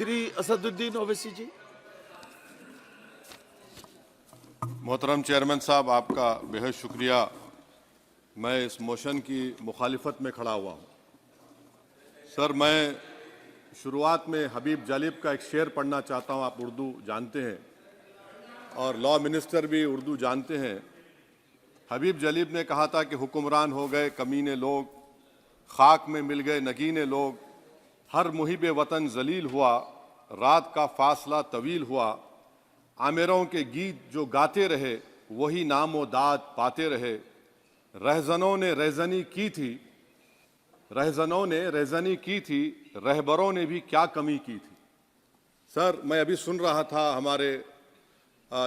श्री असदुद्दीन ओवैसी जी। मोहतरम चेयरमैन साहब, आपका बेहद शुक्रिया। मैं इस मोशन की मुखालिफत में खड़ा हुआ हूँ। सर, मैं शुरुआत में हबीब जालिब का एक शेर पढ़ना चाहता हूँ। आप उर्दू जानते हैं और लॉ मिनिस्टर भी उर्दू जानते हैं। हबीब जालिब ने कहा था कि हुक्मरान हो गए कमीने लोग, खाक में मिल गए नगीने लोग, हर मुहिब वतन जलील हुआ, रात का फासला तवील हुआ, आमिरों के गीत जो गाते रहे वही नामो दाद पाते रहे, रहजनों ने रेजनी की थी, रहजनों ने रेजनी की थी, रहबरों ने भी क्या कमी की थी। सर, मैं अभी सुन रहा था हमारे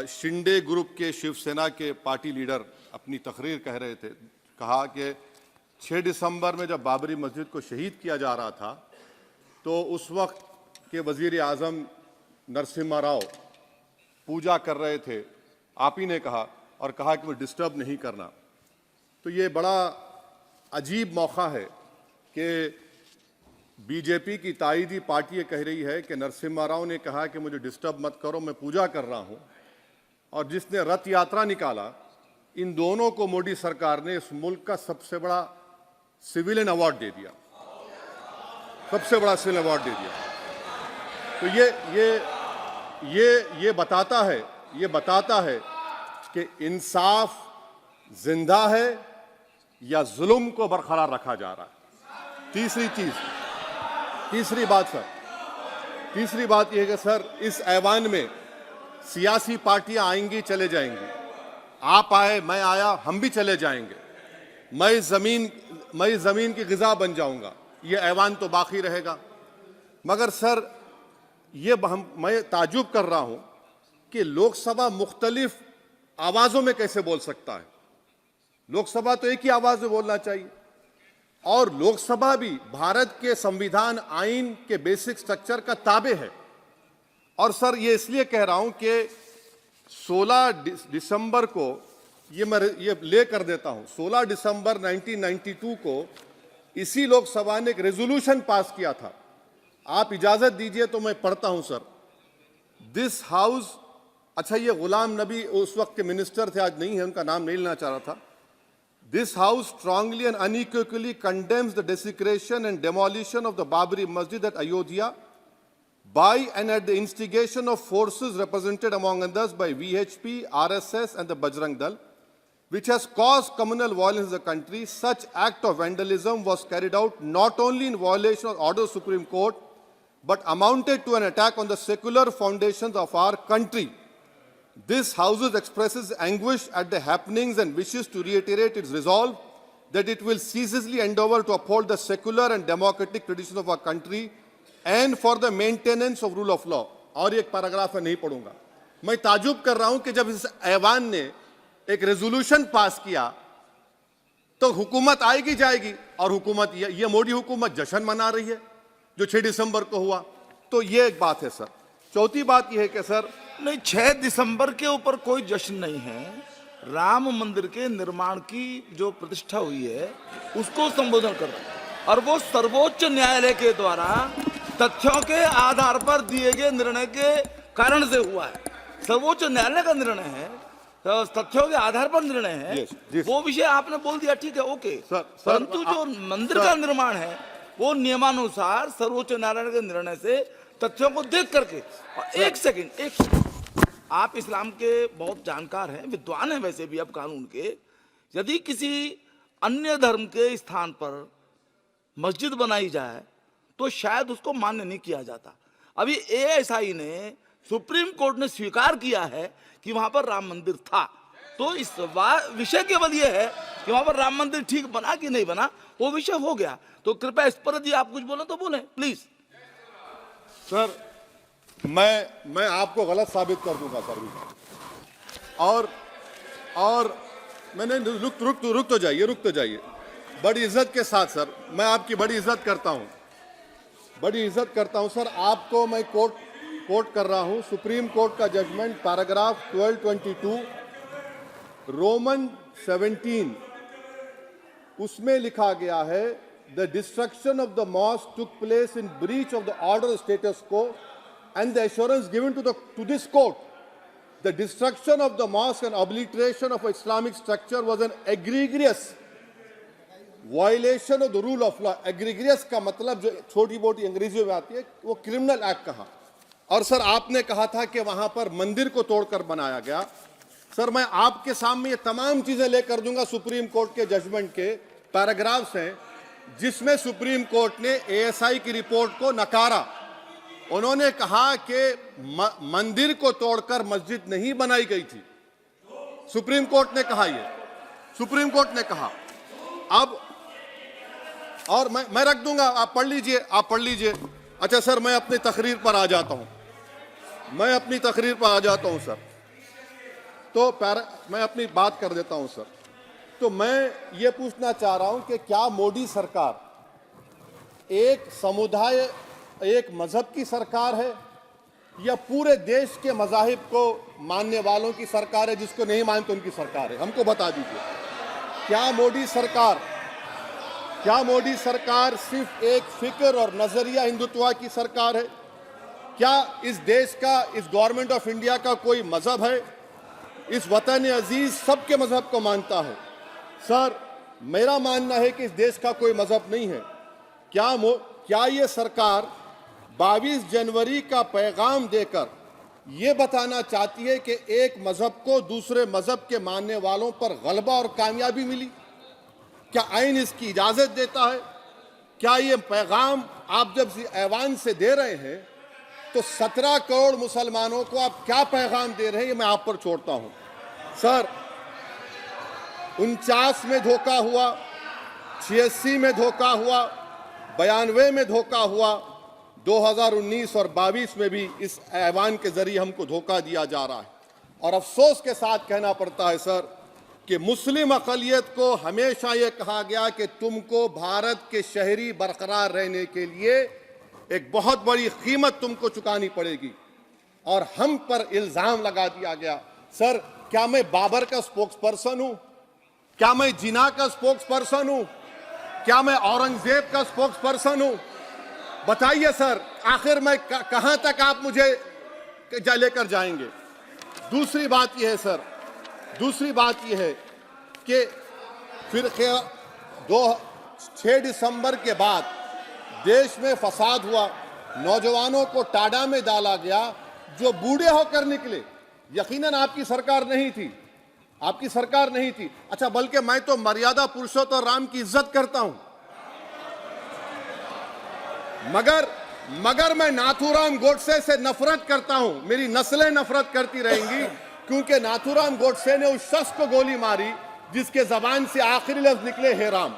शिंदे ग्रुप के शिवसेना के पार्टी लीडर अपनी तकरीर कह रहे थे। कहा कि 6 दिसंबर में जब बाबरी मस्जिद को शहीद किया जा रहा था तो उस वक्त के वजीर आजम नरसिम्हा राव पूजा कर रहे थे, आप ही ने कहा, और कहा कि वो डिस्टर्ब नहीं करना। तो ये बड़ा अजीब मौका है कि बीजेपी की ताईदी पार्टी ये कह रही है कि नरसिम्हा राव ने कहा कि मुझे डिस्टर्ब मत करो, मैं पूजा कर रहा हूं, और जिसने रथ यात्रा निकाला, इन दोनों को मोदी सरकार ने इस मुल्क का सबसे बड़ा सिविलियन अवार्ड दे दिया, सबसे बड़ा सिविलियन अवार्ड दे दिया। तो ये बताता है कि इंसाफ जिंदा है या जुल्म को बरकरार रखा जा रहा है। तीसरी बात यह है कि सर, इस ऐवान में सियासी पार्टियां आएंगी चले जाएंगी, आप आए मैं आया हम भी चले जाएंगे, मैं जमीन की गिजा बन जाऊंगा, ये ऐवान तो बाकी रहेगा। मगर सर, मैं ताजुब कर रहा हूं कि लोकसभा मुख्तलिफ आवाजों में कैसे बोल सकता है। लोकसभा तो एक ही आवाज में बोलना चाहिए, और लोकसभा भी भारत के संविधान आइन के बेसिक स्ट्रक्चर का ताबे है। और सर, ये इसलिए कह रहा हूं कि 16 दिसंबर को ये ले कर देता हूं, 16 दिसंबर 1992 को इसी लोकसभा ने एक रेजोल्यूशन पास किया था। आप इजाजत दीजिए तो मैं पढ़ता हूं सर। दिस हाउस, अच्छा, ये गुलाम नबी उस वक्त के मिनिस्टर थे, आज नहीं है, उनका नाम नहीं लेना चाह रहा था। This house strongly and unequivocally condemns the desecration and demolition of the Babri Masjid at Ayodhya by and at the instigation of forces represented among others by VHP, RSS and the Bajrang Dal, which has caused communal violence in the country. Such act of vandalism was carried out not only in violation of order of the Supreme Court, but amounted to an attack on the secular foundations of our country. This House expresses anguish at the happenings and wishes to reiterate its resolve that it will ceaselessly endeavor to uphold the secular and democratic traditions of our country and for the maintenance of rule of law. और एक paragraph मैं नहीं पढ़ूंगा। मैं ताजुब कर रहा हूं कि जब इस ऐवान ने एक रेजोल्यूशन पास किया तो हुकूमत आएगी जाएगी, और हुकूमत ये मोदी हुकूमत जश्न मना रही है जो 6 दिसंबर को हुआ। तो ये एक बात है सर। चौथी बात यह है कि सर, नहीं, 6 दिसंबर के ऊपर कोई जश्न नहीं है। राम मंदिर के निर्माण की जो प्रतिष्ठा हुई है उसको संबोधन कर रहा है, और वो सर्वोच्च न्यायालय के द्वारा तथ्यों के आधार पर दिए गए निर्णय के कारण से हुआ है। सर्वोच्च न्यायालय का निर्णय है, तो तथ्यों के आधार पर निर्णय है। वो विषय आपने बोल दिया, ठीक है, ओके। परंतु जो मंदिर का निर्माण है वो नियमानुसार सर्वोच्च न्यायालय के निर्णय से तथ्यों को देख करके। एक सेकंड, आप इस्लाम के बहुत जानकार हैं, विद्वान हैं वैसे भी अब कानून के। यदि किसी अन्य धर्म के स्थान पर मस्जिद बनाई जाए तो शायद उसको मान्य नहीं किया जाता। अभी एएसआई ने, सुप्रीम कोर्ट ने स्वीकार किया है कि वहां पर राम मंदिर था। तो इस विषय केवल यह है कि वहां पर राम मंदिर ठीक बना कि नहीं बना, वो विषय हो गया। तो कृपया इस पर यदि आप कुछ बोले तो बोलें प्लीज। सर, मैं आपको गलत साबित कर दूंगा सर। और मैंने रुक तो जाइए बड़ी इज्जत के साथ सर, मैं आपकी बड़ी इज्जत करता हूं सर। आपको मैं कोट कर रहा हूं सुप्रीम कोर्ट का जजमेंट, पैराग्राफ 1222 रोमन 17, उसमें लिखा गया है, the destruction of the mosque took place in breach of the order status को and the assurance given to this court, the destruction of the mosque and obliteration of Islamic structure was an egregious violation of the rule of law. Egregious का मतलब जो छोटी मोटी अंग्रेजी में आती है वो क्रिमिनल एक्ट कहा। और सर आपने कहा था कि वहां पर मंदिर को तोड़कर बनाया गया। सर मैं आपके सामने ये तमाम चीजें लेकर दूंगा, सुप्रीम कोर्ट के जजमेंट के पैराग्राफ्स हैं जिसमें सुप्रीम कोर्ट ने एएसआई की रिपोर्ट को नकारा। उन्होंने कहा कि मंदिर को तोड़कर मस्जिद नहीं बनाई गई थी। सुप्रीम कोर्ट ने कहा, ये सुप्रीम कोर्ट ने कहा। अब और मैं रख दूंगा, आप पढ़ लीजिए, आप पढ़ लीजिए। अच्छा सर मैं अपनी तकरीर पर आ जाता हूं, मैं अपनी तकरीर पर आ जाता हूं सर। तो मैं अपनी बात कर देता हूं सर। तो मैं ये पूछना चाह रहा हूं कि क्या मोदी सरकार एक समुदाय, एक मजहब की सरकार है या पूरे देश के मजाहिब को मानने वालों की सरकार है? जिसको नहीं मानते उनकी सरकार है, हमको बता दीजिए। क्या मोदी सरकार सिर्फ एक फिक्र और नजरिया हिंदुत्व की सरकार है? क्या इस देश का, इस गवर्नमेंट ऑफ इंडिया का कोई मजहब है? इस वतन अजीज सबके मजहब को मानता है। सर मेरा मानना है कि इस देश का कोई मजहब नहीं है। क्या ये सरकार 22 जनवरी का पैगाम देकर ये बताना चाहती है कि एक मजहब को दूसरे मजहब के मानने वालों पर गलबा और कामयाबी मिली? क्या आइन इसकी इजाजत देता है? क्या ये पैगाम आप जब ऐवान से दे रहे हैं तो 17 करोड़ मुसलमानों को आप क्या पैगाम दे रहे हैं, ये मैं आप पर छोड़ता हूं। सर 49 में धोखा हुआ, 86 में धोखा हुआ, 92 में धोखा हुआ, 2019 और 22 में भी इस ऐवान के जरिए हमको धोखा दिया जा रहा है। और अफसोस के साथ कहना पड़ता है सर कि मुस्लिम अक़लियत को हमेशा ये कहा गया कि तुमको भारत के शहरी बरकरार रहने के लिए एक बहुत बड़ी कीमत तुमको चुकानी पड़ेगी, और हम पर इल्जाम लगा दिया गया। सर क्या मैं बाबर का स्पोक्स पर्सन हूं? क्या मैं जिना का स्पोक्स पर्सन हूं? क्या मैं औरंगजेब का स्पोक्स पर्सन हूं? बताइए सर, आखिर मैं कहां तक आप मुझे लेकर जाएंगे? दूसरी बात यह है सर, दूसरी बात यह है कि फिर 6 दिसंबर के बाद देश में फसाद हुआ, नौजवानों को टाडा में डाला गया जो बूढ़े होकर निकले। यकीनन आपकी सरकार नहीं थी, आपकी सरकार नहीं थी। अच्छा बल्कि मैं तो मर्यादा पुरुषोत्तम राम की इज्जत करता हूं, मगर मैं नाथूराम गोडसे से नफरत करता हूं। मेरी नस्लें नफरत करती रहेंगी क्योंकि नाथूराम गोडसे ने उस शख्स को गोली मारी जिसके जबान से आखिरी लफ्ज निकले हे राम।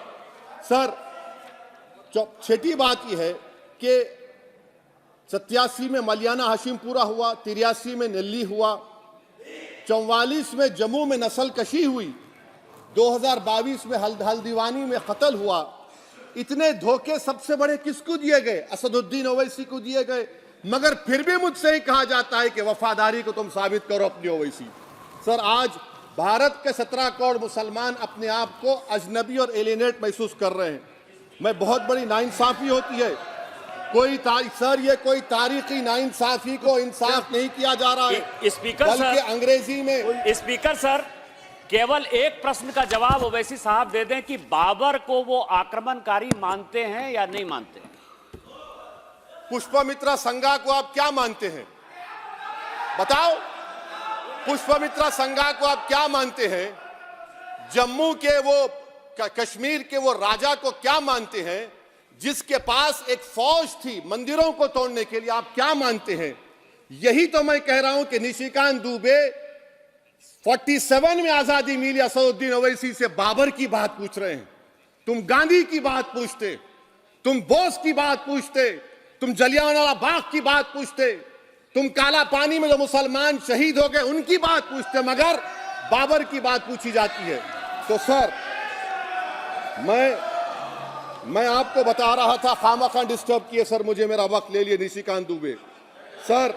सर छठी बात यह है कि 87 में मलियाना हाशिमपुरा हुआ, 83 में नेल्ली हुआ, 44 में जम्मू में नस्ल कशी हुई, 2022 में हल्दीवानी में कत्ल हुआ। इतने धोखे सबसे बड़े किसको दिए गए? असदुद्दीन ओवैसी को दिए गए। मगर फिर भी मुझसे ही कहा जाता है कि वफादारी को तुम साबित करो अपनी ओवैसी। सर आज भारत के 17 करोड़ मुसलमान अपने आप को अजनबी और एलिनेट महसूस कर रहे हैं। मैं बहुत बड़ी नाइंसाफी होती है, सर ये कोई तारीखी नाइंसाफी को इंसाफ नहीं किया जा रहा है। स्पीकर बल्कि सर, अंग्रेजी में स्पीकर सर केवल एक प्रश्न का जवाब ओवैसी साहब दे दें कि बाबर को वो आक्रमणकारी मानते हैं या नहीं मानते? पुष्पमित्रा संघा को आप क्या मानते हैं? बताओ, पुष्पमित्रा संघा को आप क्या मानते हैं? जम्मू के वो, कश्मीर के वो राजा को क्या मानते हैं जिसके पास एक फौज थी मंदिरों को तोड़ने के लिए? आप क्या मानते हैं? यही तो मैं कह रहा हूं कि निशिकांत दुबे 47 में आजादी मिली, असदुद्दीन ओवैसी से बाबर की बात पूछ रहे हैं। तुम गांधी की बात पूछते, तुम बोस की बात पूछते, तुम जलियांवाला बाग की बात पूछते, तुम काला पानी में जो मुसलमान शहीद हो गए उनकी बात पूछते, मगर बाबर की बात पूछी जाती है। तो सर मैं आपको बता रहा था, खामखा डिस्टर्ब किए सर, मुझे मेरा वक्त ले लिए निशिकांत दुबे। सर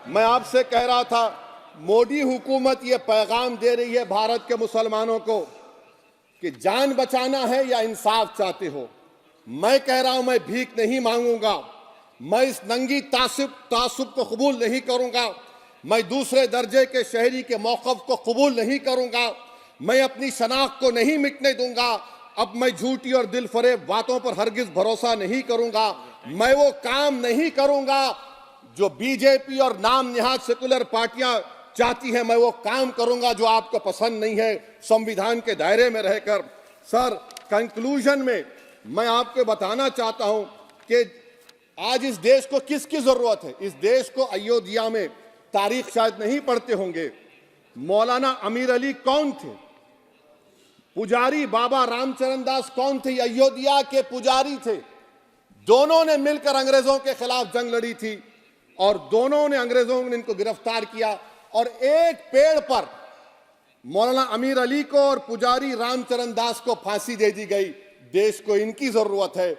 मैं आपसे कह रहा था मोदी हुकूमत ये पैगाम दे रही है भारत के मुसलमानों को कि जान बचाना है या इंसाफ चाहते हो। मैं कह रहा हूं मैं भीख नहीं मांगूंगा, मैं इस नंगी तासुब को कबूल नहीं करूंगा। मैं दूसरे दर्जे के शहरी के मौक़िफ़ को कबूल नहीं करूंगा। मैं अपनी शनाख्त को नहीं मिटने दूंगा। अब मैं झूठी और दिल फरेब बातों पर हरगिज भरोसा नहीं करूंगा। मैं वो काम नहीं करूंगा जो बीजेपी और नाम निहाद सेकुलर पार्टियां चाहती हैं। मैं वो काम करूंगा जो आपको पसंद नहीं है, संविधान के दायरे में रहकर। सर, कंक्लूजन में मैं आपको बताना चाहता हूं कि आज इस देश को किसकी जरूरत है। इस देश को अयोध्या में, तारीख शायद नहीं पढ़ते होंगे, मौलाना अमीर अली कौन थे, पुजारी बाबा रामचरण दास कौन थे, अयोध्या के पुजारी थे। दोनों ने मिलकर अंग्रेजों के खिलाफ जंग लड़ी थी और दोनों ने, अंग्रेजों ने इनको गिरफ्तार किया और एक पेड़ पर मौलाना अमीर अली को और पुजारी रामचरण दास को फांसी दे दी गई। देश को इनकी जरूरत है।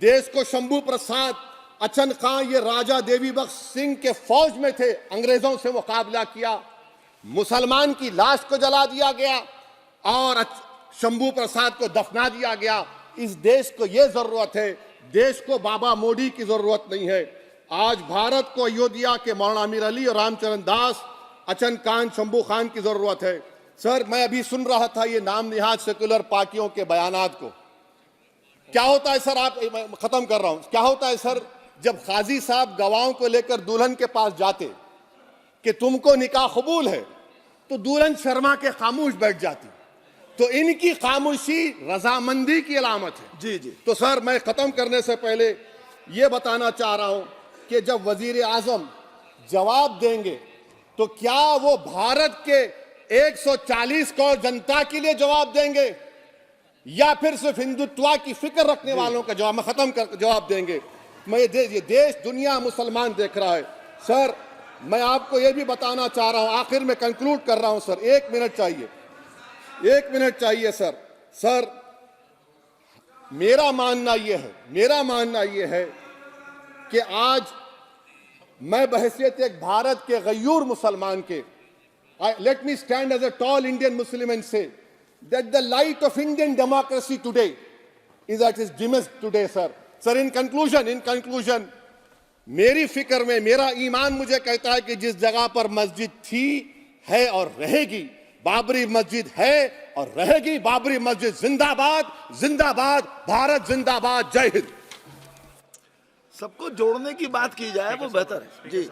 देश को शंभू प्रसाद, अचन खां, ये राजा देवी बख्श सिंह के फौज में थे, अंग्रेजों से मुकाबला किया। मुसलमान की लाश को जला दिया गया और शंभू प्रसाद को दफना दिया गया। इस देश को यह जरूरत है। देश को बाबा मोदी की जरूरत नहीं है। आज भारत को अयोध्या के मौलाना अमीर अली और रामचरण दास, अचन खान, शंभू खान की जरूरत है। सर, मैं अभी सुन रहा था ये नाम निहाद सेकुलर पार्टियों के बयानात को। क्या होता है सर, आप, खत्म कर रहा हूं, क्या होता है सर, जब काजी साहब गवाहों को लेकर दुल्हन के पास जाते कि तुमको निकाह कबूल है, तो दुल्हन शर्मा के खामोश बैठ जाती। तो इनकी खामोशी रजामंदी की अलामत है। जी जी। तो सर, मैं खत्म करने से पहले यह बताना चाह रहा हूं कि जब वजीर आजम जवाब देंगे तो क्या वो भारत के 140 करोड़ जनता के लिए जवाब देंगे या फिर सिर्फ हिंदुत्व की फिक्र रखने वालों का जवाब, मैं खत्म कर जवाब देंगे। मैं ये देश, दुनिया, मुसलमान देख रहा है। सर, मैं आपको ये भी बताना चाह रहा हूं, आखिर में कंक्लूड कर रहा हूं सर, 1 मिनट चाहिए, 1 मिनट चाहिए सर। सर, मेरा मानना यह है कि आज मैं बहैसियत एक भारत के गयूर मुसलमान के, let me stand as a tall Indian Muslim and say that the light of Indian democracy today is at its dimmest today, sir. Sir, in conclusion, मेरी फिक्र में, मेरा ईमान मुझे कहता है कि जिस जगह पर मस्जिद थी, है और रहेगी, बाबरी मस्जिद है और रहेगी। बाबरी मस्जिद जिंदाबाद, जिंदाबाद, भारत जिंदाबाद, जय हिंद। सबको जोड़ने की बात की जाए वो बेहतर है। जी।